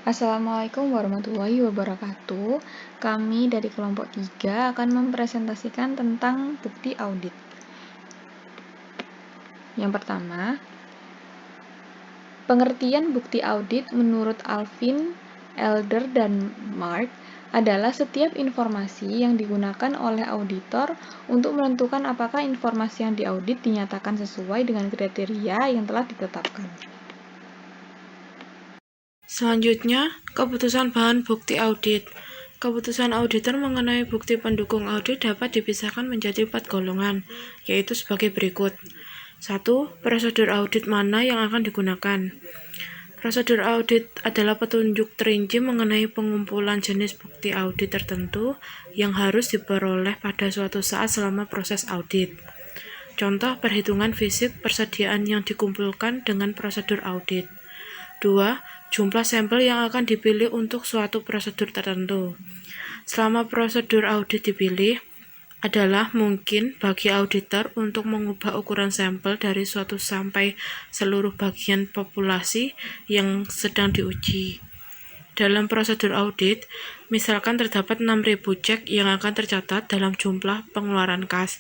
Assalamualaikum warahmatullahi wabarakatuh. Kami dari kelompok 3 akan mempresentasikan tentang bukti audit. Yang pertama, pengertian bukti audit menurut Alvin, Elder, dan Mark adalah setiap informasi yang digunakan oleh auditor untuk menentukan apakah informasi yang diaudit dinyatakan sesuai dengan kriteria yang telah ditetapkan. Selanjutnya, keputusan bahan bukti audit. Keputusan auditor mengenai bukti pendukung audit dapat dipisahkan menjadi 4 golongan, yaitu sebagai berikut. 1. Prosedur audit mana yang akan digunakan. Prosedur audit adalah petunjuk terinci mengenai pengumpulan jenis bukti audit tertentu yang harus diperoleh pada suatu saat selama proses audit. Contoh perhitungan fisik persediaan yang dikumpulkan dengan prosedur audit. 2. Jumlah sampel yang akan dipilih untuk suatu prosedur tertentu. Selama prosedur audit dipilih, adalah mungkin bagi auditor untuk mengubah ukuran sampel dari suatu sampai seluruh bagian populasi yang sedang diuji. Dalam prosedur audit, misalkan terdapat 6.000 cek yang akan tercatat dalam jumlah pengeluaran kas.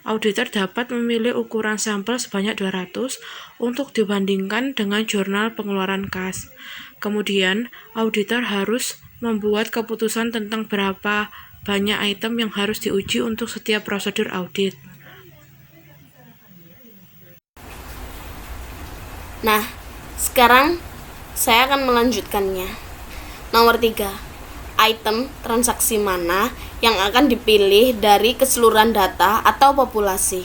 Auditor dapat memilih ukuran sampel sebanyak 200 untuk dibandingkan dengan jurnal pengeluaran kas. Kemudian, auditor harus membuat keputusan tentang berapa banyak item yang harus diuji untuk setiap prosedur audit. Nah, sekarang saya akan melanjutkannya. Nomor 3. Item transaksi mana yang akan dipilih dari keseluruhan data atau populasi.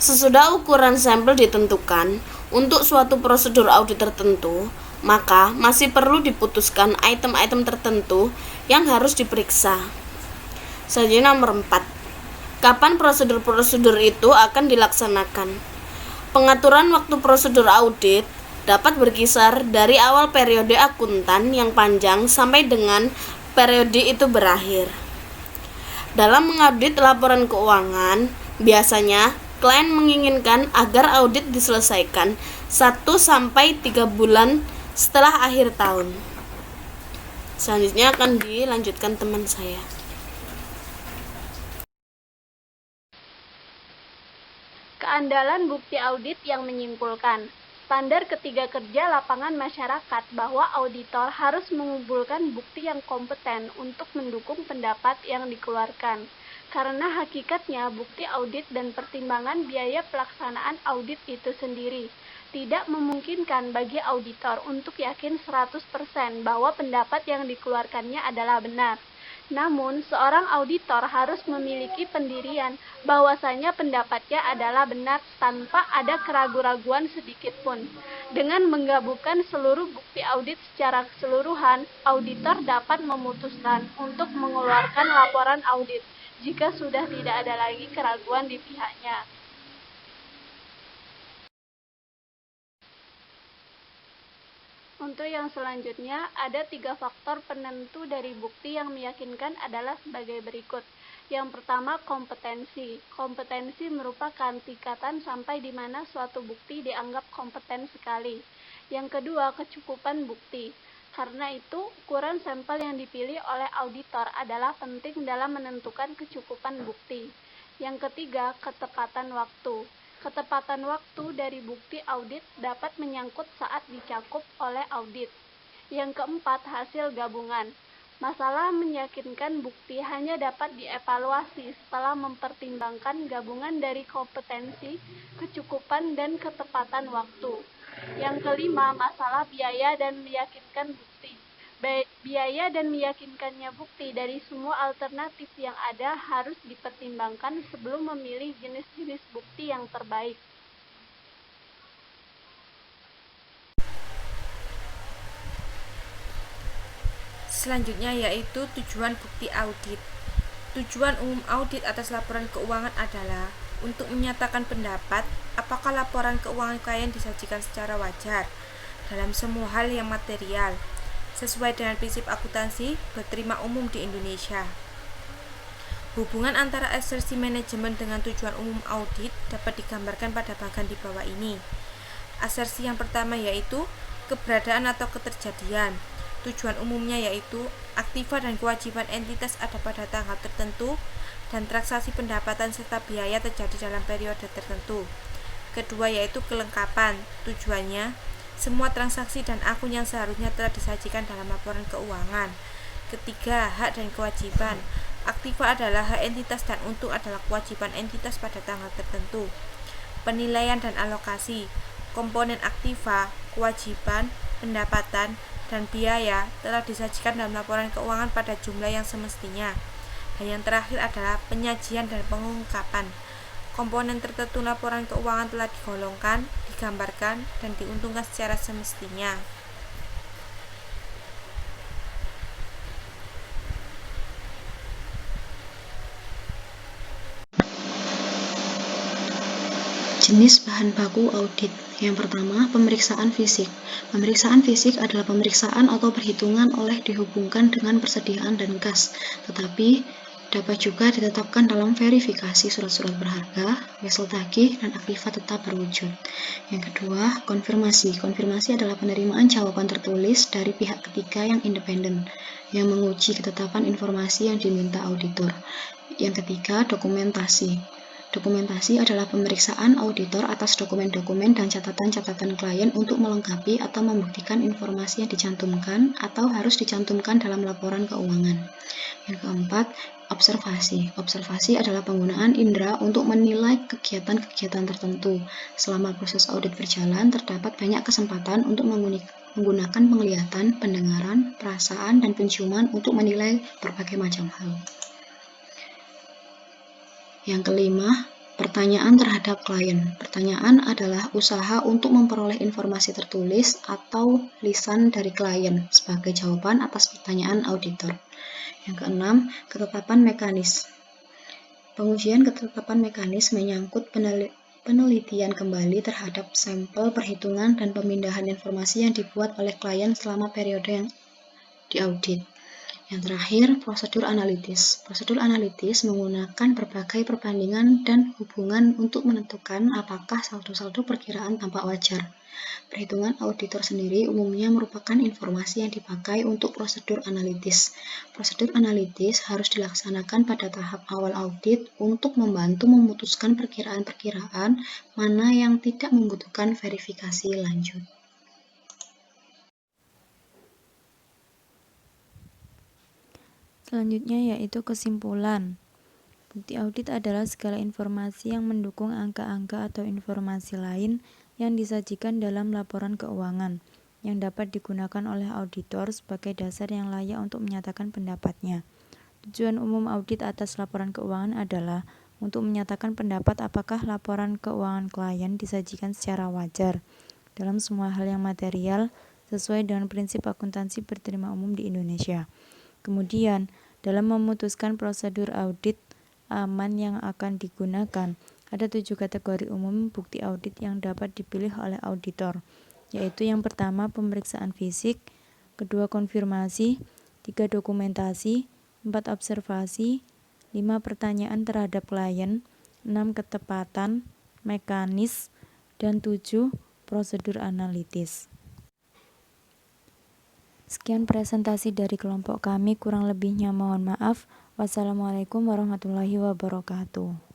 Sesudah ukuran sampel ditentukan untuk suatu prosedur audit tertentu, maka masih perlu diputuskan item-item tertentu yang harus diperiksa. Selanjutnya nomor 4. Kapan prosedur-prosedur itu akan dilaksanakan? Pengaturan waktu prosedur audit dapat berkisar dari awal periode akuntan yang panjang sampai dengan periode itu berakhir. Dalam mengaudit laporan keuangan, biasanya klien menginginkan agar audit diselesaikan 1-3 bulan setelah akhir tahun. Selanjutnya akan dilanjutkan teman saya. Keandalan bukti audit yang menyimpulkan. Standar ketiga kerja lapangan masyarakat bahwa auditor harus mengumpulkan bukti yang kompeten untuk mendukung pendapat yang dikeluarkan. Karena hakikatnya bukti audit dan pertimbangan biaya pelaksanaan audit itu sendiri tidak memungkinkan bagi auditor untuk yakin 100% bahwa pendapat yang dikeluarkannya adalah benar. Namun, seorang auditor harus memiliki pendirian bahwasanya pendapatnya adalah benar tanpa ada keraguan-raguan sedikit pun. Dengan menggabungkan seluruh bukti audit secara keseluruhan, auditor dapat memutuskan untuk mengeluarkan laporan audit jika sudah tidak ada lagi keraguan di pihaknya. Untuk yang selanjutnya, ada 3 faktor penentu dari bukti yang meyakinkan adalah sebagai berikut. Yang pertama, kompetensi. Kompetensi merupakan tingkatan sampai di mana suatu bukti dianggap kompeten sekali. Yang kedua, kecukupan bukti. Karena itu, ukuran sampel yang dipilih oleh auditor adalah penting dalam menentukan kecukupan bukti. Yang ketiga, ketepatan waktu. Ketepatan waktu dari bukti audit dapat menyangkut saat dicakup oleh audit. Yang keempat, hasil gabungan. Masalah meyakinkan bukti hanya dapat dievaluasi setelah mempertimbangkan gabungan dari kompetensi, kecukupan, dan ketepatan waktu. Yang kelima, masalah biaya dan meyakinkan bukti. Biaya dan meyakinkannya bukti dari semua alternatif yang ada harus dipertimbangkan sebelum memilih jenis-jenis bukti yang terbaik. Selanjutnya yaitu tujuan bukti audit. Tujuan umum audit atas laporan keuangan adalah untuk menyatakan pendapat apakah laporan keuangan klien disajikan secara wajar dalam semua hal yang material, sesuai dengan prinsip akuntansi berterima umum di Indonesia. Hubungan antara asersi manajemen dengan tujuan umum audit dapat digambarkan pada bagian di bawah ini. Asersi yang pertama yaitu keberadaan atau keterjadian. Tujuan umumnya yaitu aktiva dan kewajiban entitas ada pada tanggal tertentu dan transaksi pendapatan serta biaya terjadi dalam periode tertentu. Kedua yaitu kelengkapan. Tujuannya, semua transaksi dan akun yang seharusnya telah disajikan dalam laporan keuangan. Ketiga, hak dan kewajiban. Aktiva adalah hak entitas dan untung adalah kewajiban entitas pada tanggal tertentu. Penilaian dan alokasi. Komponen aktiva, kewajiban, pendapatan, dan biaya telah disajikan dalam laporan keuangan pada jumlah yang semestinya. Dan yang terakhir adalah penyajian dan pengungkapan. Komponen tertentu laporan keuangan telah digolongkan, digambarkan, dan diuntungkan secara semestinya. Jenis bahan baku audit. Yang pertama, pemeriksaan fisik. Pemeriksaan fisik adalah pemeriksaan atau perhitungan oleh dihubungkan dengan persediaan dan kas, tetapi dapat juga ditetapkan dalam verifikasi surat-surat berharga, wesel tagih, dan aktiva tetap berwujud. Yang kedua, konfirmasi. Konfirmasi adalah penerimaan jawaban tertulis dari pihak ketiga yang independen, yang menguji ketetapan informasi yang diminta auditor. Yang ketiga, dokumentasi. Dokumentasi adalah pemeriksaan auditor atas dokumen-dokumen dan catatan-catatan klien untuk melengkapi atau membuktikan informasi yang dicantumkan atau harus dicantumkan dalam laporan keuangan. Yang keempat, observasi. Observasi adalah penggunaan indera untuk menilai kegiatan-kegiatan tertentu. Selama proses audit berjalan, terdapat banyak kesempatan untuk menggunakan penglihatan, pendengaran, perasaan, dan penciuman untuk menilai berbagai macam hal. Yang kelima, pertanyaan terhadap klien. Pertanyaan adalah usaha untuk memperoleh informasi tertulis atau lisan dari klien sebagai jawaban atas pertanyaan auditor. Yang keenam, ketetapan mekanis. Pengujian ketetapan mekanis menyangkut penelitian kembali terhadap sampel perhitungan dan pemindahan informasi yang dibuat oleh klien selama periode yang diaudit. Yang terakhir, prosedur analitis. Prosedur analitis menggunakan berbagai perbandingan dan hubungan untuk menentukan apakah saldo-saldo perkiraan tampak wajar. Perhitungan auditor sendiri umumnya merupakan informasi yang dipakai untuk prosedur analitis. Prosedur analitis harus dilaksanakan pada tahap awal audit untuk membantu memutuskan perkiraan-perkiraan mana yang tidak membutuhkan verifikasi lanjut. Selanjutnya yaitu kesimpulan. Bukti audit adalah segala informasi yang mendukung angka-angka atau informasi lain yang disajikan dalam laporan keuangan, yang dapat digunakan oleh auditor sebagai dasar yang layak untuk menyatakan pendapatnya. Tujuan umum audit atas laporan keuangan adalah untuk menyatakan pendapat apakah laporan keuangan klien disajikan secara wajar dalam semua hal yang material sesuai dengan prinsip akuntansi berterima umum di Indonesia. Kemudian, dalam memutuskan prosedur audit aman yang akan digunakan, ada 7 kategori umum bukti audit yang dapat dipilih oleh auditor, yaitu yang pertama pemeriksaan fisik, kedua konfirmasi, 3 dokumentasi, 4 observasi, 5 pertanyaan terhadap klien, 6 ketepatan, mekanis, dan 7 prosedur analitis. Sekian presentasi dari kelompok kami, kurang lebihnya mohon maaf. Wassalamualaikum warahmatullahi wabarakatuh.